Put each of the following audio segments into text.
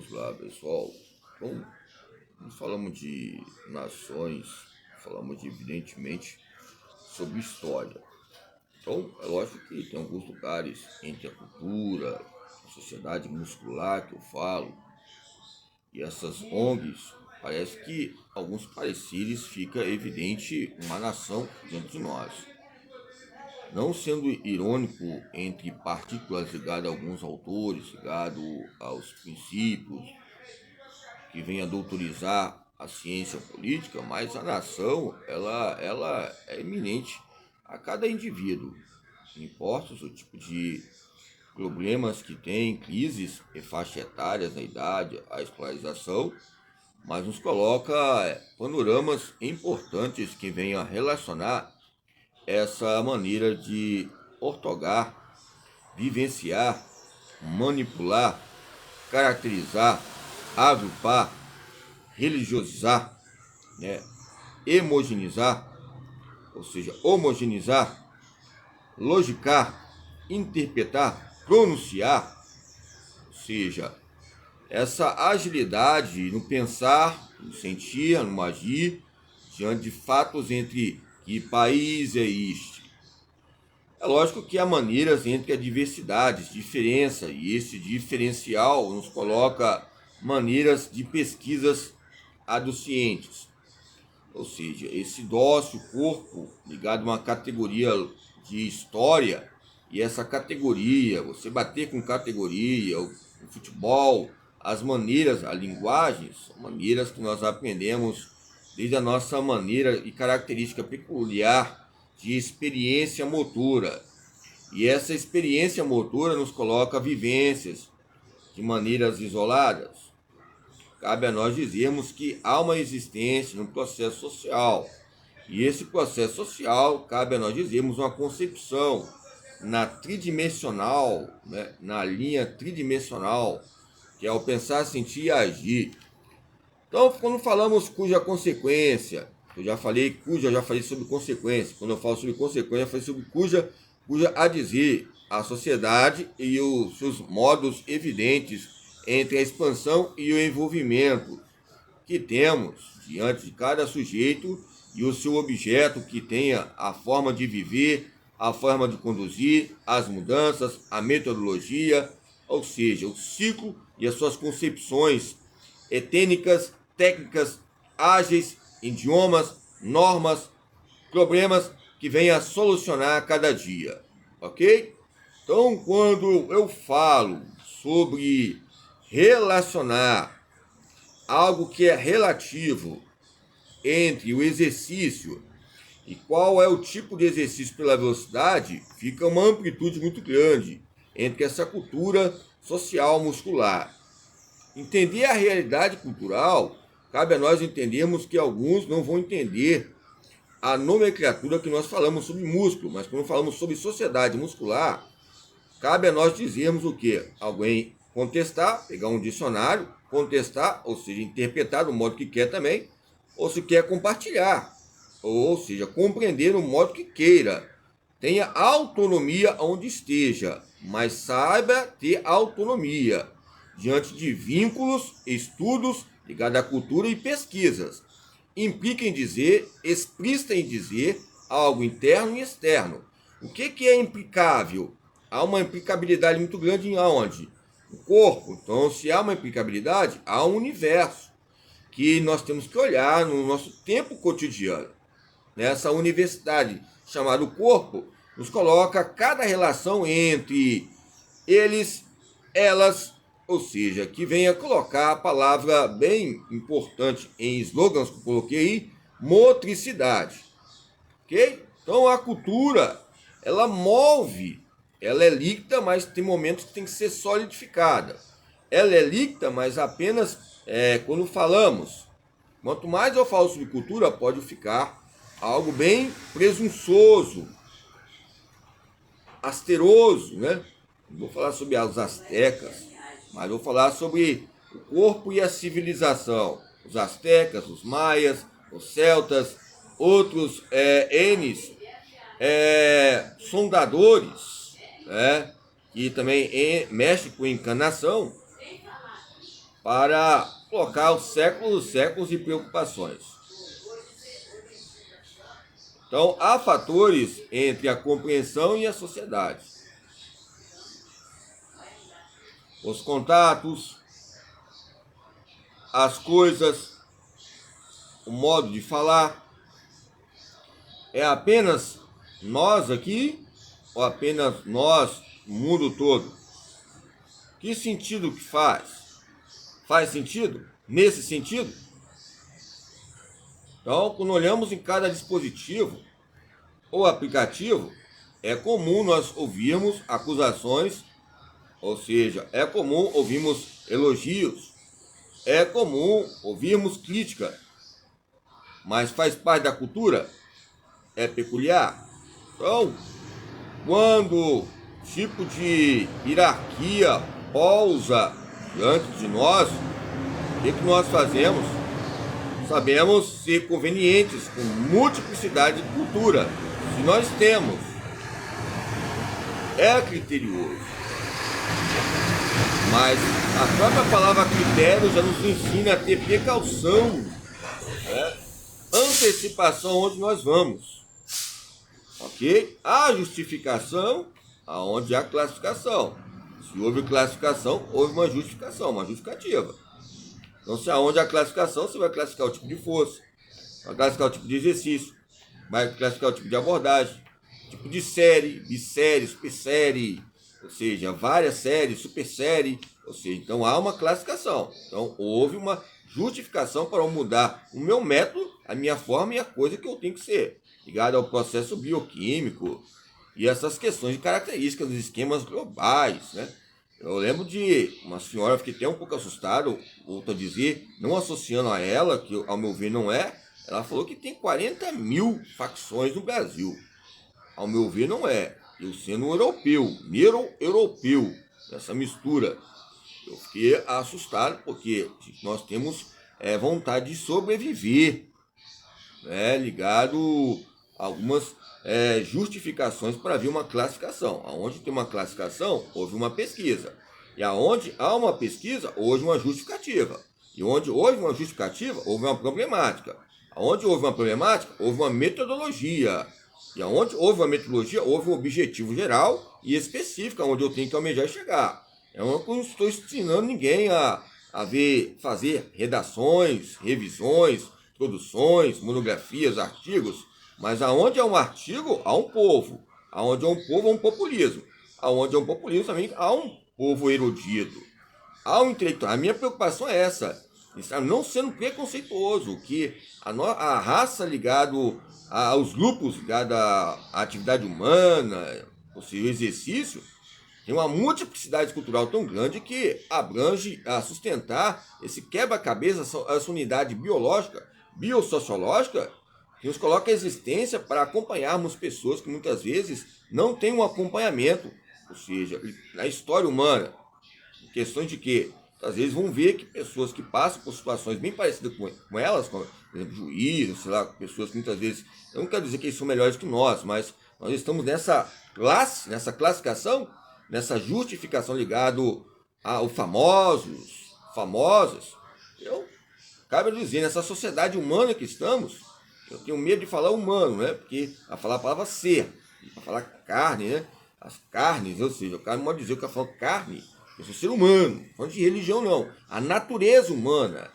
Vamos lá, pessoal. Bom, nós falamos de nações, falamos evidentemente sobre história. Então, é lógico que tem alguns lugares entre a cultura, a sociedade muscular que eu falo, e essas ONGs, parece que alguns pareceres fica evidente uma nação dentro de nós. Não sendo irônico entre partículas ligadas a alguns autores, ligado aos princípios que vem a doutorizar a ciência política, mas a nação ela é iminente a cada indivíduo. Não importa o tipo de problemas que tem, crises e faixa etárias, a idade, a escolarização, mas nos coloca panoramas importantes que venham a relacionar essa maneira de ortogar, vivenciar, manipular, caracterizar, agrupar, religiosizar, né, homogeneizar, ou seja, homogeneizar, logicar, interpretar, pronunciar, ou seja, essa agilidade no pensar, no sentir, no agir, diante de fatos entre que país é este. É lógico que há maneiras entre a diversidade, diferença, e esse diferencial nos coloca maneiras de pesquisas adocientes. Ou seja, esse dócil corpo ligado a uma categoria de história, e essa categoria, você bater com categoria, o futebol, as maneiras, a linguagem, são maneiras que nós aprendemos desde a nossa maneira e característica peculiar de experiência motora. E essa experiência motora nos coloca vivências de maneiras isoladas. Cabe a nós dizermos que há uma existência no processo social. E esse processo social, cabe a nós dizermos uma concepção na tridimensional, né, na linha tridimensional, que é o pensar, sentir e agir. Então, quando falamos cuja consequência, eu já falei sobre consequência. Quando eu falo sobre consequência, eu falei sobre cuja a dizer a sociedade e os seus modos evidentes entre a expansão e o envolvimento que temos diante de cada sujeito e o seu objeto que tenha a forma de viver, a forma de conduzir, as mudanças, a metodologia, ou seja, o ciclo e as suas concepções etênicas, técnicas, ágeis, idiomas, normas, problemas que venha a solucionar a cada dia, ok? Então, quando eu falo sobre relacionar algo que é relativo entre o exercício e qual é o tipo de exercício pela velocidade, fica uma amplitude muito grande entre essa cultura social muscular. Entender a realidade cultural, cabe a nós entendermos que alguns não vão entender a nomenclatura que nós falamos sobre músculo, mas quando falamos sobre sociedade muscular, cabe a nós dizermos o quê? Alguém contestar, pegar um dicionário, contestar, ou seja, interpretar do modo que quer também, ou se quer compartilhar, ou seja, compreender no modo que queira. Tenha autonomia onde esteja, mas saiba ter autonomia diante de vínculos, estudos ligados à cultura e pesquisas. Implica em dizer, explícita em dizer algo interno e externo. O que é implicável? Há uma implicabilidade muito grande em aonde? O corpo. Então, se há uma implicabilidade, há um universo que nós temos que olhar no nosso tempo cotidiano. Nessa universidade chamada corpo, nos coloca cada relação entre eles, elas, ou seja, que venha colocar a palavra bem importante em slogans que eu coloquei aí, motricidade. Ok? Então a cultura, ela move, ela é líquida, mas tem momentos que tem que ser solidificada. Ela é líquida, mas apenas quando falamos. Quanto mais eu falo sobre cultura, pode ficar algo bem presunçoso, asteroso, né? Não vou falar sobre os astecas, mas vou falar sobre o corpo e a civilização. Os astecas, os maias, os celtas, outros N's, sondadores, né? Que também mexem com encarnação, para colocar os séculos de preocupações. Então, há fatores entre a compreensão e a sociedade. Os contatos, as coisas, o modo de falar. É apenas nós aqui ou apenas nós, o mundo todo? Que sentido que faz? Faz sentido? Nesse sentido? Então, quando olhamos em cada dispositivo ou aplicativo, é comum nós ouvirmos acusações, ou seja, é comum ouvirmos elogios, é comum ouvirmos crítica, mas faz parte da cultura? É peculiar? Então, quando tipo de hierarquia pousa diante de nós, o que nós fazemos? Sabemos ser convenientes com multiplicidade de cultura. Se nós temos, é criterioso. Mas a própria palavra critério já nos ensina a ter precaução, né? Antecipação onde nós vamos. Ok? Há justificação aonde há classificação. Se houve classificação, houve uma justificação, uma justificativa. Então, se aonde há classificação, você vai classificar o tipo de força, vai classificar o tipo de exercício, vai classificar o tipo de abordagem, tipo de série, bissérie, supersérie, ou seja, várias séries, supersérie, ou seja, então há uma classificação. Então, houve uma justificação para eu mudar o meu método, a minha forma e a coisa que eu tenho que ser, ligado ao processo bioquímico e essas questões de características dos esquemas globais, né? Eu lembro de uma senhora, fiquei até um pouco assustado, volto a dizer, não associando a ela, que ao meu ver não é, ela falou que tem 40 mil facções no Brasil. Ao meu ver não é. Eu sendo um europeu, europeu, essa mistura, eu fiquei assustado porque nós temos vontade de sobreviver, né, ligado a algumas justificações para vir uma classificação. Aonde tem uma classificação, houve uma pesquisa. E aonde há uma pesquisa, houve uma justificativa. E onde houve uma justificativa, houve uma problemática. Aonde houve uma problemática, houve uma metodologia. E aonde houve uma metodologia, houve um objetivo geral e específico, onde eu tenho que almejar e chegar. Eu não estou ensinando ninguém a fazer redações, revisões, produções, monografias, artigos, mas aonde há um artigo, há um povo. Aonde há um povo, há um populismo. Aonde há um populismo, também há um povo erudito. Há um intelectual. A minha preocupação é essa. Não sendo preconceituoso, que a raça ligada aos grupos ligados à atividade humana, ou seja, o exercício, tem uma multiplicidade cultural tão grande que abrange a sustentar esse quebra-cabeça, essa unidade biológica, biossociológica, que nos coloca a existência para acompanharmos pessoas que muitas vezes não têm um acompanhamento, ou seja, na história humana, questões de que às vezes vão ver que pessoas que passam por situações bem parecidas com elas, como, por exemplo, juízes, sei lá, pessoas que muitas vezes, eu não quero dizer que eles são melhores que nós, mas nós estamos nessa classe, nessa classificação, nessa justificação ligado aos famosos. Eu cabe dizer, nessa sociedade humana que estamos, eu tenho medo de falar humano, né? Porque a falar a palavra ser, a falar carne, né? As carnes, ou seja, o cara não pode dizer que eu falo carne, eu sou ser humano, não falando de religião não, a natureza humana,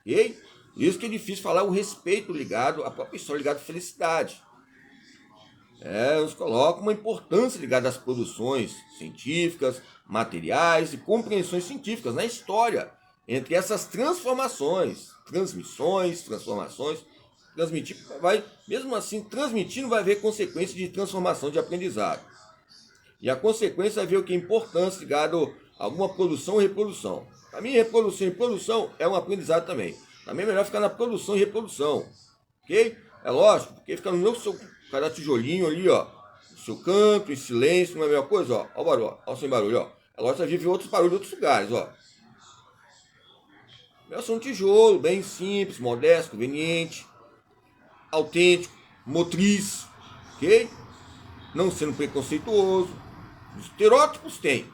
ok? Isso que é difícil falar o respeito ligado à própria história, ligado à felicidade. Nos coloca uma importância ligada às produções científicas, materiais e compreensões científicas na história, entre essas transformações, transformações, transmitir, mesmo assim, transmitindo vai haver consequência de transformação de aprendizado. E a consequência vai ver o que é importância ligado a alguma produção ou reprodução. Para mim, reprodução e produção é um aprendizado também. Também é melhor ficar na produção e reprodução. Ok? É lógico, porque ficar no seu cada tijolinho ali, ó, no seu canto, em silêncio, não é a mesma coisa, ó. Ó o barulho, ó, sem barulho, ó. É lógico que vive outros barulhos em outros lugares, ó. Eu sou um tijolo, bem simples, modesto, conveniente, autêntico, motriz, ok? Não sendo preconceituoso. Os estereótipos tem.